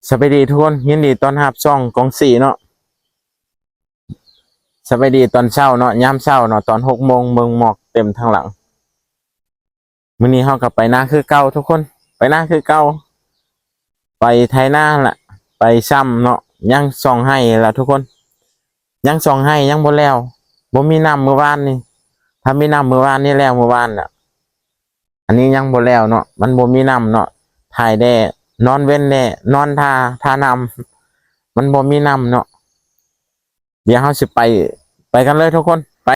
สวัสดีทุกคนยินดีต้อนรับช่องกองสี่เนาะสวัสดีตอนเช้าเนาะยามเช้าเนาะตอน6 โมงเมืองหมอกเต็มทางหลังมื้อนี้เฮากลับไปนาคือเก่าทุกคนไปนาคือเก่าไปไถนาแหละไปซ้ำเนาะยังส่องให้ละทุกคนยังส่องให้ยังบ่แล้วบ่มีน้ำเมื่อวานนี่ถ้ามีน้ำเมื่อวานนี่แล้วเมื่อวานน่ะอันนี้ยังบ่แล้วเนาะมันบ่มีน้ำเนาะถ่ายแด่นอนเว้นแน่นอนทาน้ำมันบ่มีน้ำเนาะเดี๋ยวเฮาสิไปกันเลยทุกคนไป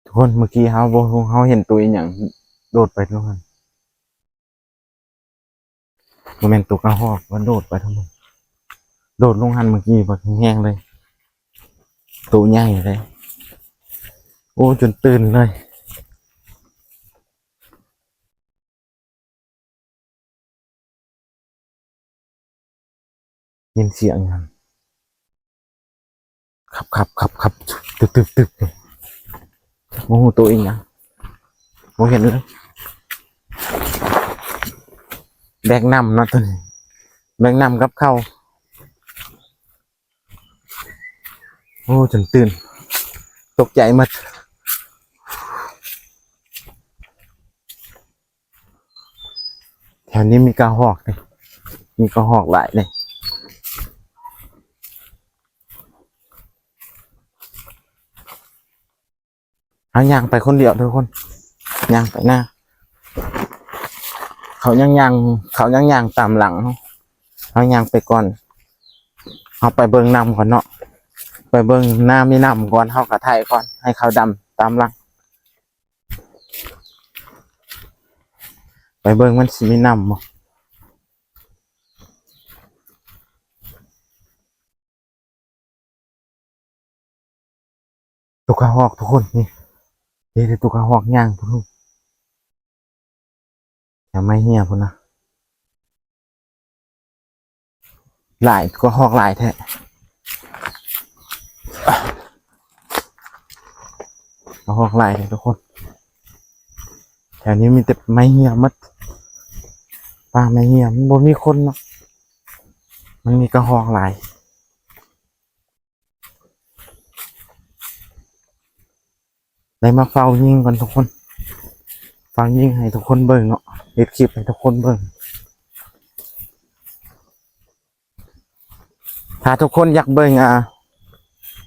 ทุกคนเมื่อกี้เฮาเห็นตัวอีหยังโดดไปทุกคนบ่แม่นตัวกระหอกมันโดดไปทั้งหมดโดดลงหันเมื่อกี้บักแห้งเลยตัวใหญ่เลยโอ้จนตื่นเลยยินเสียงมันขับตึกโอ้โหตัวอีกนะผมเห็นเลยแบกน้ำเนาะตัวนี้แบกน้ำกับเข้าโอ้จนตื่นตกใจหมดแถวนี้มีกระหอกเลยมีกระหอกหลายเลยเอาย่างไปคนเดียวทุกคนย่างไปหน้าเขายังตามหลังเขาย่างไปก่อนเอาไปเบิ่งน้ำก่อนเนาะไปเบิ่งหน้ามีน้ำก่อนเขากระไทยก่อนให้เขาดำตามหลังไปเบิ่งมันสิมีน้ำบ่ตุกกระหอกทุกคนนี่ตุกกระหอกย่างทุกคนอย่าไม่เหี้ยพุ่นนะหลายตุกกระหอกหลายแท้กระหอกหลายเลยทุกคนแถวนี้มีแต่ไม้เหี้ยมัดป่าไม้เหี้ยมันบ่มีคนเนาะมันมีกระหอกหลายได้มาเฝ้ายิงก่อนทุกคนฟังยิงให้ทุกคนเบิ่งเนาะเฮ็ดคลิปให้ทุกคนเบิ่งถ้าทุกคนอยากเบิ่ง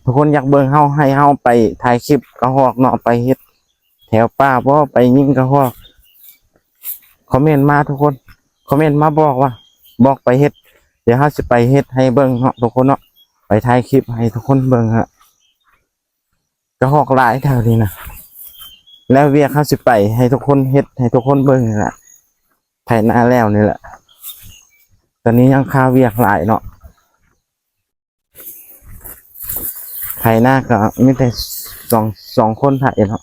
ทุกคนอยากเบิ่งให้เฮาไปถ่ายคลิปกระหอกเนาะไปเฮ็ดแถวป่าบ่ไปยิงกระหอกคอมเมนต์มาทุกคนคอมเมนต์มาบอกไปเฮ็ดเดี๋ยวเฮาสิไปเฮ็ดให้เบิ่งเนาะทุกคนเนาะไปถ่ายคลิปให้ทุกคนเบิ่งฮะกระหอกหลายแถวนี้นะแล้วเวียกเฮาสิไปให้ทุกคนเฮ็ดให้ทุกคนเบิ่งนี่แหละไถนาแล้วนี่แหละตอนนี้ยังคาเวียกหลายเนาะไถนาก็มีแต่สองคนไถเนาะ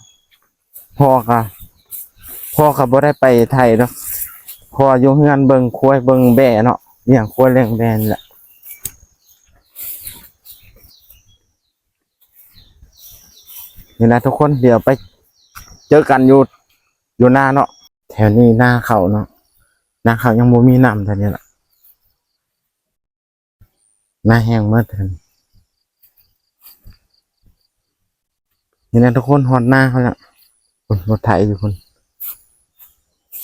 พ่อก็บ่ได้ไปไถเนาะพ่ออยู่เฮือนเบิ่งควายเบิ่งแบะเนาะอย่างควายเลี้ยงแบะนี่แหละนี่นะทุกคนเดี๋ยวไปเจอกันอยู่หน้าเนาะแถวนี้หน้าเขาเนาะหน้าเขายังบ่มีน้ำแถวนี้แหละหน้าแห้งเมื่อเทินนี่นะทุกคนฮอดหน้าเขาแล้วคนรถไถอยู่คน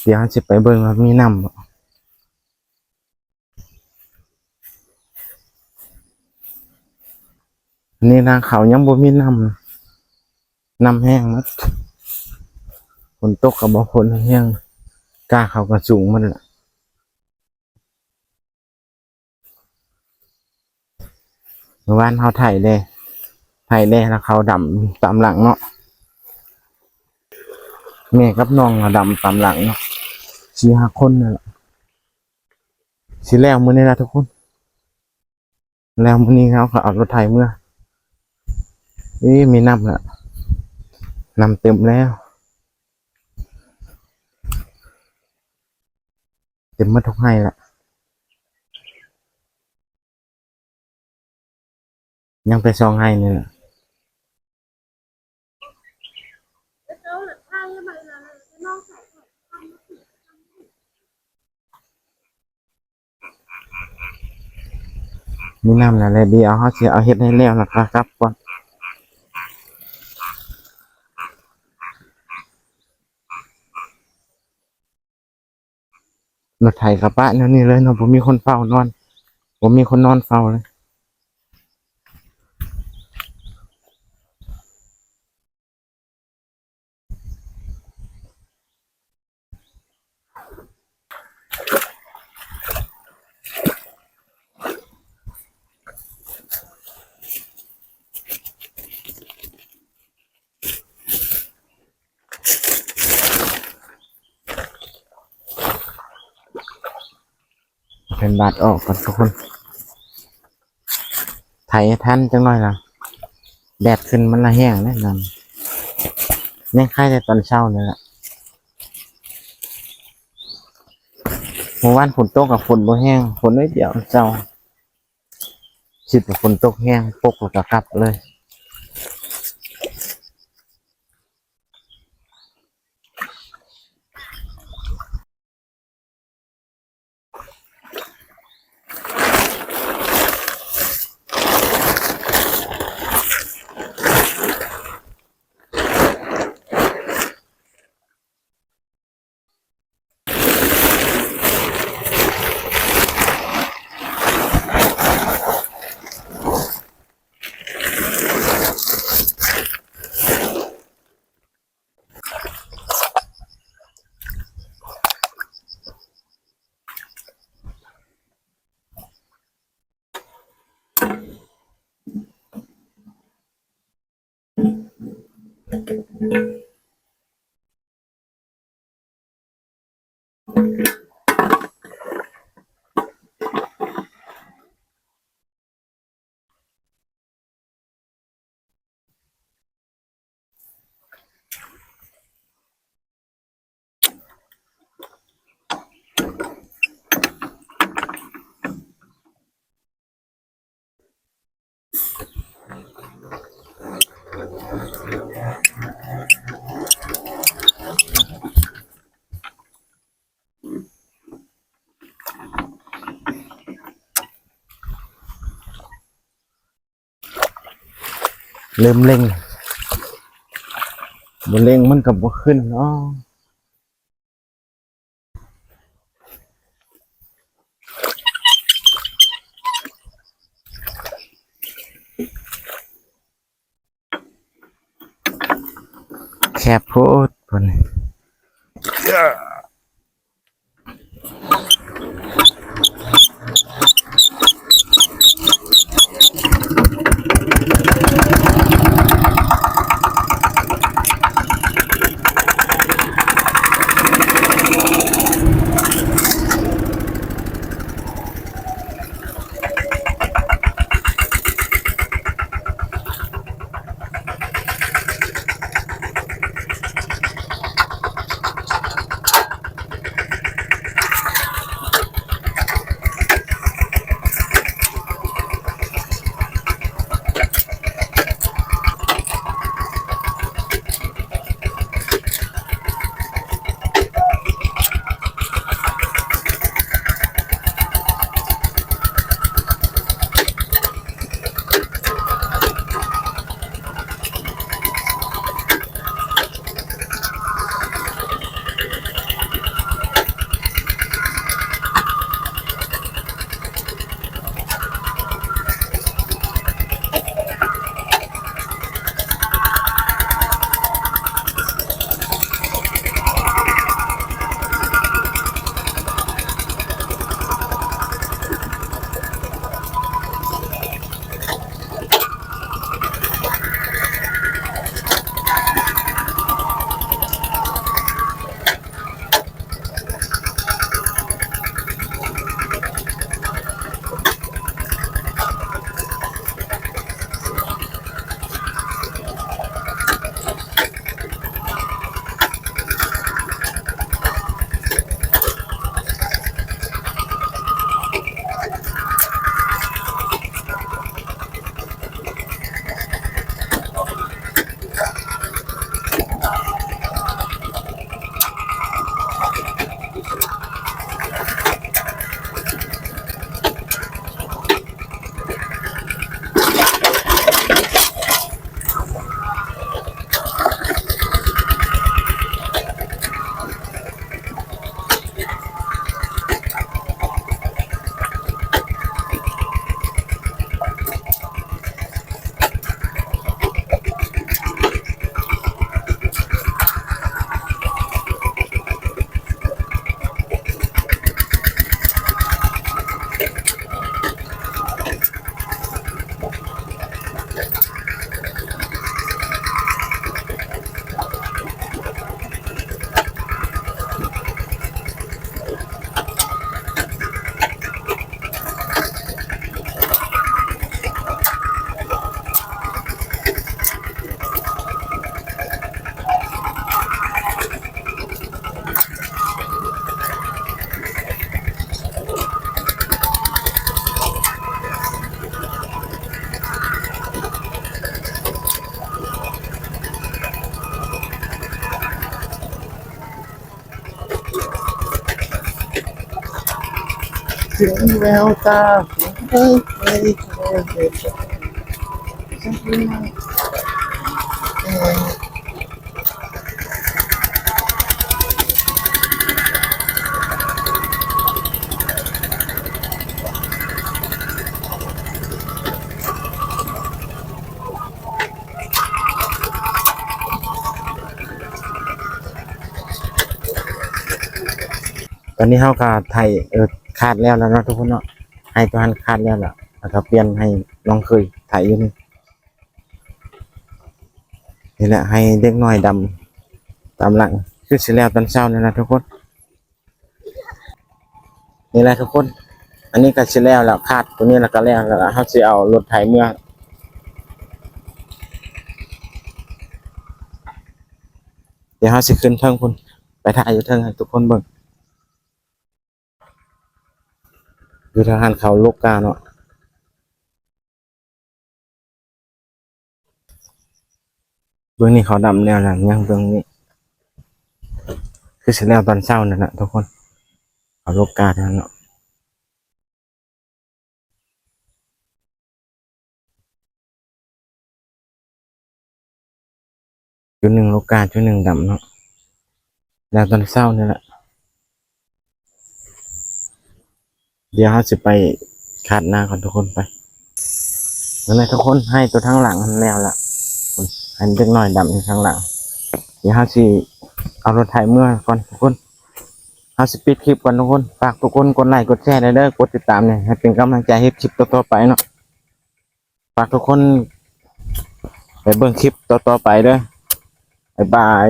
เดี๋ยวจะไปเบิ่งว่ามีน้ำบ่นี่หน้าเขายังบ่มีน้ำแห้งมัดฝนตกกับบ่ฝนแห้งกล้าเขาก็สูงมันแหละเมื่อวานเขาไถแล้วเขาดำตามหลังเนาะแม่กับน้องดำตามหลังเนาะ4-5 คนนั่นแหละสิแล้วมื้อนี้นะทุกคนแล้วมื้อนี้เขาก็เอารถไถเมื่อมีน้ำละน้ำเต็มแล้ว เต็มหมดทุกให้ละยังไป2ให้นี่ล่ะมีน้ำแล้วแหละเดี๋ยวเฮาสิเอาเฮ็ดให้แล้วนะครับก่อนรถไถกระบะแนวนี้เลยเนาะบ่มีคนเฝ้านอนบ่มีคนนอนเฝ้าเลยเป็นบาดออกก่อนทุกคนไถให้ทันจังหน่อยล่ะแดดขึ้นมันละแห้งแน่นอนยังคล้ายแต่ตอนเช้านี่ล่ะเมื่อวานฝนตกกับฝนบ่แห้งฝนนิดเดียวเจ้าคิดว่าฝนตกแห้งปกแล้วก็กลับเลยเริ่มเร่งบ่เร่งมันก็บ่ขึ้นเนาะแคบโพดพุ่น ถึงแววตาเฮ้ยเฮ้ยเฮ้ยเฮ้ย ตอนนี้เขาก็ไทยคาดแล้วแล้วเนาะทุกคนเนาะให้ตัวหันคาดแล้วล่ะแล้วก็เปลี่ยนให้น้องเคยไทยอยู่นี่แหละให้เด็กน้อยดำตามหลังคือสิแล้วตอนเช้านี่นะทุกคนนี่แหละทุกคนอันนี้ก็สิแล้วแล้วคาดตัวนี้แล้วก็แล้วแล้วเขาสิเอารถไถเมื่อเดี๋ยวเขาสิขึ้นเทิงพุ่นไปถ่ายอยู่เทิงให้ทุกคนเบิ่งอยู่ทางหันเขาลูกกาเนาะเบื้องนี้เขาดำแล้วนะยังเบื้องนี้คือสิแล้วตอนเช้านั่นแหละทุกคนเขาลูกกาเท่านั้นเนาะจุดหนึ่งลูกกาจุดหนึ่งดำเนาะแล้วตอนเช้านี่แหละเดี๋ยวเขาสิไปคาดหน้าก่อนทุกคนไปนั่นแหละทุกคนให้ตัวทั้งหลังมันแล้วล่ะให้เล็กน้อยดำอยู่ข้างหลังเดี๋ยวเขาสิเอารถไถเมื่อก่อนทุกคนเขาสิปิดคลิปก่อนทุกคนฝากทุกคนกดไลค์กดแชร์เด้อกดติดตามเนี่ยให้เป็นกำลังใจให้คลิปต่อๆไปเนาะฝากทุกคนไปเบิ่งคลิปต่อๆไปเด้อบ๊ายบาย